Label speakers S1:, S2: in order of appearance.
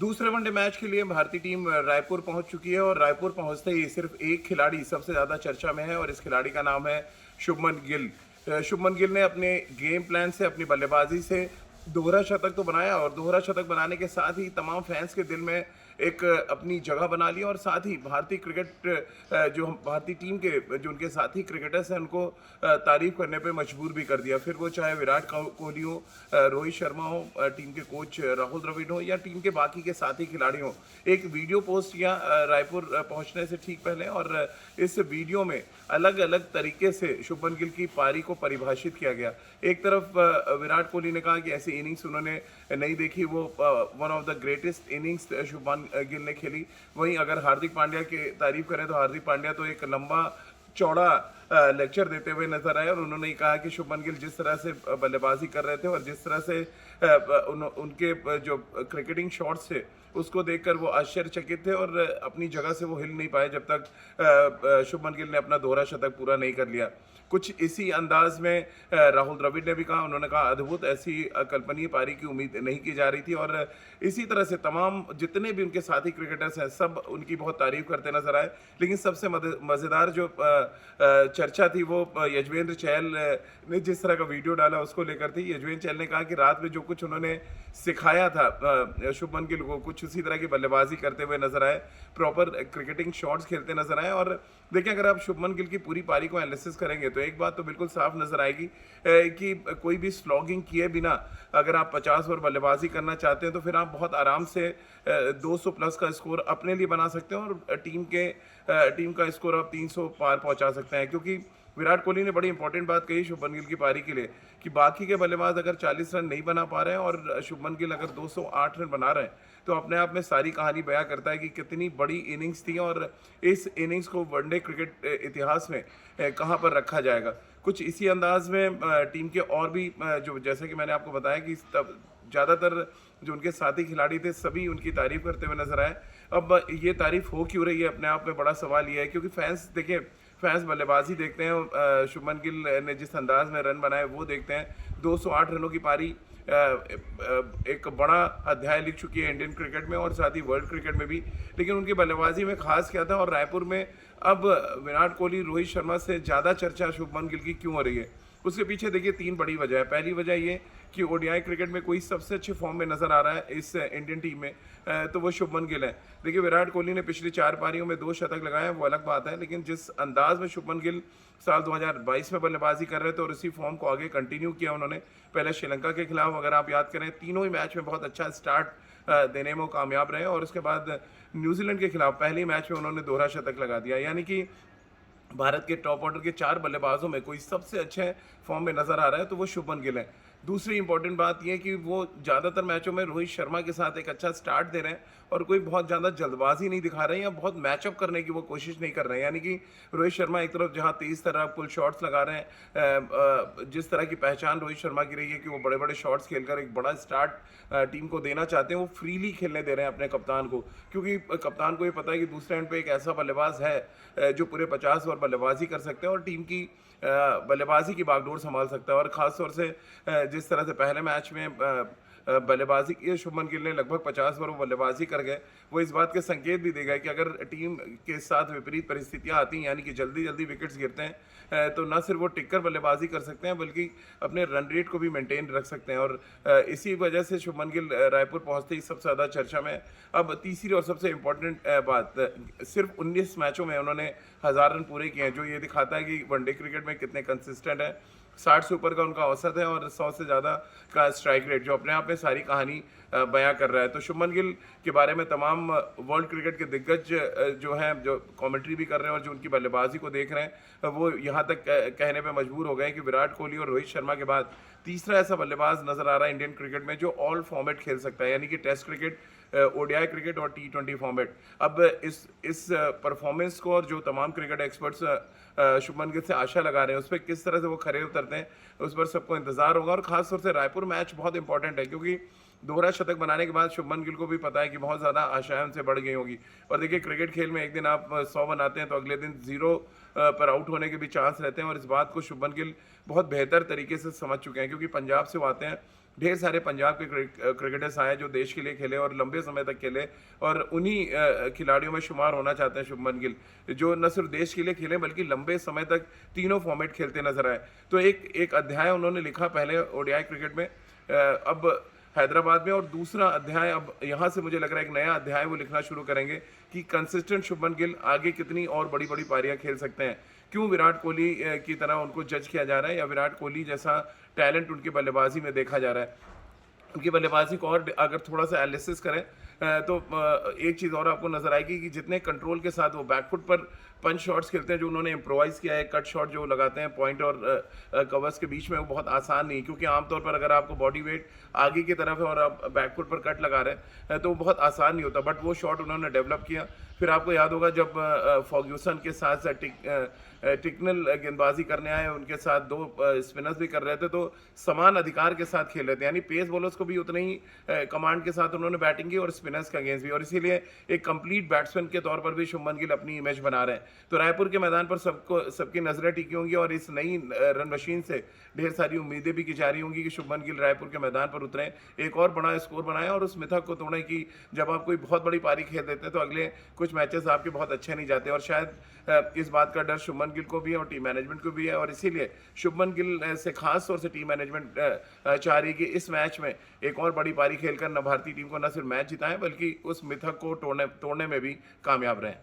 S1: दूसरे one day match के लिए भारतीय टीम रायपुर पहुंच चुकी है और रायपुर पहुंचते ही सिर्फ एक खिलाड़ी सबसे ज़्यादा चर्चा में है और इस खिलाड़ी का नाम है शुभमन गिल। शुभमन गिल ने अपने गेम प्लान से, अपनी बल्लेबाजी से दोहरा शतक तो बनाया और दोहरा शतक बनाने के साथ ही तमाम फैंस के दिल में एक अपनी जगह बना लिया और साथ ही भारतीय क्रिकेट जो भारतीय टीम के जो उनके साथी क्रिकेटर्स हैं उनको तारीफ करने पे मजबूर भी कर दिया। फिर वो चाहे विराट कोहली हो, रोहित शर्मा हो, टीम के कोच राहुल द्रविड़ हो या टीम के बाकी के साथी खिलाड़ी हो, एक वीडियो पोस्ट किया रायपुर पहुंचने से ठीक पहले और इस वीडियो में अलग अलग तरीके से शुभमन गिल की पारी को परिभाषित किया गया। एक तरफ विराट कोहली ने कहा कि ऐसी इनिंग्स उन्होंने नहीं देखी, वो one of the greatest innings Shubman Gill ने खेली। वहीं अगर हार्दिक पांड्या की तारीफ करें तो हार्दिक पांड्या तो एक लंबा चौड़ा लेक्चर देते हुए नजर आए और उन्होंने कहा कि शुभमन गिल जिस तरह से बल्लेबाजी कर रहे थे और जिस तरह से उनके जो क्रिकेटिंग शॉट्स थे उसको देखकर वो आश्चर्यचकित थे और अपनी जगह से वो हिल नहीं पाए जब तक शुभमन गिल ने अपना दोहरा शतक पूरा नहीं कर लिया। कुछ इसी अंदाज में राहुल द्रविड़ ने भी कहा, उन्होंने कहा अद्भुत, ऐसी अकल्पनीय पारी की उम्मीद नहीं की जा रही थी और इसी तरह से तमाम जितने भी उनके साथी क्रिकेटर्स हैं सब उनकी बहुत तारीफ करते नजर आए। लेकिन सबसे मज़ेदार जो चर्चा थी वो यजवेंद्र चहल ने जिस तरह का वीडियो डाला उसको लेकर थी। यजवेंद्र चहल ने कहा कि रात में जो कुछ उन्होंने सिखाया था शुभमन गिल को, कुछ उसी तरह की बल्लेबाजी करते हुए नजर आए, प्रॉपर क्रिकेटिंग शॉट्स खेलते नजर आए। और देखिए, अगर आप शुभमन गिल की पूरी पारी को एनालिसिस करेंगे तो एक बात तो बिल्कुल साफ नजर आएगी कि कोई भी स्लॉगिंग किए बिना अगर आप 50 ओवर बल्लेबाजी करना चाहते हैं तो फिर आप बहुत आराम से 200 प्लस का स्कोर अपने लिए बना सकते हैं और टीम का स्कोर आप 300 पार पहुंचा सकते हैं। क्योंकि विराट कोहली ने बड़ी इंपॉर्टेंट बात कही शुभमन गिल की पारी के लिए कि बाकी के बल्लेबाज अगर 40 रन नहीं बना पा रहे हैं और शुभमन गिल अगर 208 रन बना रहे हैं तो अपने आप में सारी कहानी बयां करता है कि कितनी बड़ी इनिंग्स थी और इस इनिंग्स को वनडे क्रिकेट इतिहास में कहां पर रखा जाएगा। कुछ इसी अंदाज में टीम के और भी जो, जैसे कि मैंने आपको बताया कि ज़्यादातर जो उनके साथी खिलाड़ी थे सभी उनकी तारीफ करते हुए नजर आए। अब ये तारीफ हो क्यों रही है, अपने आप में बड़ा सवाल ये है, क्योंकि फैंस बल्लेबाजी देखते हैं, शुभमन गिल ने जिस अंदाज में रन बनाए वो देखते हैं। 208 रनों की पारी एक बड़ा अध्याय लिख चुकी है इंडियन क्रिकेट में और साथ ही वर्ल्ड क्रिकेट में भी। लेकिन उनकी बल्लेबाजी में खास क्या था और रायपुर में अब विराट कोहली, रोहित शर्मा से ज़्यादा चर्चा शुभमन गिल की क्यों हो रही है, उसके पीछे देखिए 3 बड़ी वजह है। पहली वजह ये कि ओडीआई क्रिकेट में कोई सबसे अच्छे फॉर्म में नजर आ रहा है इस इंडियन टीम में तो वो शुभमन गिल है। देखिए, विराट कोहली ने पिछली 4 पारियों में 2 शतक लगाए, वो अलग बात है, लेकिन जिस अंदाज में शुभमन गिल साल 2022 में बल्लेबाजी कर रहे थे और इसी फॉर्म को आगे कंटिन्यू किया उन्होंने। पहले श्रीलंका के खिलाफ अगर आप याद करें तीनों ही मैच में बहुत अच्छा स्टार्ट देने में वो कामयाब रहे और उसके बाद न्यूजीलैंड के खिलाफ पहले मैच में उन्होंने दोहरा शतक लगा दिया। यानी कि भारत के टॉप ऑर्डर के 4 बल्लेबाजों में कोई सबसे अच्छे फॉर्म में नजर आ रहा है तो वो शुभमन गिल है। दूसरी इंपॉर्टेंट बात यह कि वो ज़्यादातर मैचों में रोहित शर्मा के साथ एक अच्छा स्टार्ट दे रहे हैं और कोई बहुत ज़्यादा जल्दबाजी नहीं दिखा रहे हैं या बहुत मैचअप करने की वो कोशिश नहीं कर रहे हैं। यानी कि रोहित शर्मा एक तरफ जहां तेज तरह पुल शॉट्स लगा रहे हैं, जिस तरह की पहचान रोहित शर्मा की रही है कि वो बड़े बड़े शॉट्स खेलकर एक बड़ा स्टार्ट टीम को देना चाहते हैं, वो फ्रीली खेलने दे रहे हैं अपने कप्तान को, क्योंकि कप्तान को ये पता है कि दूसरे एंड पे एक ऐसा बल्लेबाज है जो पूरे 50 ओवर बल्लेबाजी कर सकते हैं और टीम की बल्लेबाजी की बागडोर संभाल सकता है। और ख़ास तौर से जिस तरह से पहले मैच में बल्लेबाजी की शुभमन गिल ने लगभग 50 ओवर बल्लेबाजी कर गए, वो इस बात के संकेत भी दे गए कि अगर टीम के साथ विपरीत परिस्थितियां आती हैं, यानी कि जल्दी जल्दी विकेट्स गिरते हैं, तो न सिर्फ वो टिककर बल्लेबाजी कर सकते हैं बल्कि अपने रन रेट को भी मेंटेन रख सकते हैं। और इसी वजह से शुभमन गिल रायपुर पहुंचते ही सबसे ज़्यादा चर्चा में। अब तीसरी और सबसे इम्पोर्टेंट बात, सिर्फ 19 मैचों में उन्होंने 1000 रन पूरे किए हैं, जो ये दिखाता है कि वनडे क्रिकेट में कितने कंसिस्टेंट है। 60 से ऊपर का उनका औसत है और 100 से ज़्यादा का स्ट्राइक रेट, जो अपने आप में सारी कहानी बयां कर रहा है। तो शुभमन गिल के बारे में तमाम वर्ल्ड क्रिकेट के दिग्गज जो हैं, जो कमेंट्री भी कर रहे हैं और जो उनकी बल्लेबाजी को देख रहे हैं, वो यहाँ तक कहने पे मजबूर हो गए कि विराट कोहली और रोहित शर्मा के बाद तीसरा ऐसा बल्लेबाज नजर आ रहा है इंडियन क्रिकेट में जो ऑल फॉर्मेट खेल सकता है, यानी कि टेस्ट क्रिकेट, ओडीआई क्रिकेट और T20 फॉर्मेट। अब इस परफॉर्मेंस को और जो तमाम क्रिकेट एक्सपर्ट्स शुभमन गिल से आशा लगा रहे हैं उस पर किस तरह से वो खरे उतरते हैं उस पर सबको इंतजार होगा। और खासतौर से रायपुर मैच बहुत इंपॉर्टेंट है क्योंकि दोहरा शतक बनाने के बाद शुभमन गिल को भी पता है कि बहुत ज़्यादा आशाएं उनसे बढ़ गई होगी। और देखिए, क्रिकेट खेल में एक दिन आप 100 बनाते हैं तो अगले दिन 0 पर आउट होने के भी चांस रहते हैं और इस बात को शुभमन गिल बहुत बेहतर तरीके से समझ चुके हैं क्योंकि पंजाब से वो आते हैं ढेर सारे पंजाब के क्रिकेटर्स आए जो देश के लिए खेले और लंबे समय तक खेले, और उन्हीं खिलाड़ियों में शुमार होना चाहते हैं शुभमन गिल, जो न सिर्फ देश के लिए खेले बल्कि लंबे समय तक तीनों फॉर्मेट खेलते नजर आए। तो एक एक अध्याय उन्होंने लिखा पहले ओडीआई क्रिकेट में, अब हैदराबाद में, और दूसरा अध्याय अब यहाँ से मुझे लग रहा है एक नया अध्याय वो लिखना शुरू करेंगे कि कंसिस्टेंट शुभमन गिल आगे कितनी और बड़ी बड़ी पारियां खेल सकते हैं। क्यों विराट कोहली की तरह उनको जज किया जा रहा है, या विराट कोहली जैसा टैलेंट उनकी बल्लेबाजी में देखा जा रहा है। उनकी बल्लेबाजी को और अगर थोड़ा सा एनालिसिस करें तो एक चीज़ और आपको नजर आएगी कि जितने कंट्रोल के साथ वो बैकफुट पर पंच शॉट्स खेलते हैं, जो उन्होंने इम्प्रोवाइज किया है, कट शॉट जो लगाते हैं पॉइंट और कवर्स के बीच में, वो बहुत आसान नहीं, क्योंकि आमतौर पर अगर आपको बॉडी वेट आगे की तरफ है और आप बैकफुट पर कट लगा रहे हैं तो वो बहुत आसान नहीं होता, बट वो शॉट उन्होंने डेवलप किया। फिर आपको याद होगा जब फर्ग्यूसन के साथ टिकनल गेंदबाजी करने आए, उनके साथ दो स्पिनर्स भी कर रहे थे, तो समान अधिकार के साथ खेल रहे थे, यानी पेस बॉलर्स को भी उतने ही कमांड के साथ उन्होंने बैटिंग की और स्पिनर्स का अगेंस्ट भी, और इसीलिए एक कंप्लीट बैट्समैन के तौर पर भी शुभमन गिल अपनी इमेज बना रहे हैं। तो रायपुर के मैदान पर सबकी नजरें टिकी होंगी और इस नई रन मशीन से ढेर सारी उम्मीदें भी की जा रही होंगी कि शुभमन गिल रायपुर के मैदान पर उतरे, एक और बड़ा स्कोर बनाए और उस मिथक को तोड़े कि जब आप कोई बहुत बड़ी पारी खेल देते हैं तो अगले कुछ मैचेस आपके बहुत अच्छे नहीं जाते। और शायद इस बात का डर शुभमन गिल को भी है और टीम मैनेजमेंट को भी है, और इसीलिए शुभमन गिल से खास तौर से टीम मैनेजमेंट चाह रही है कि इस मैच में एक और बड़ी पारी खेलकर न भारतीय टीम को न सिर्फ मैच जिताएं बल्कि उस मिथक को तोड़ने में भी कामयाब रहें।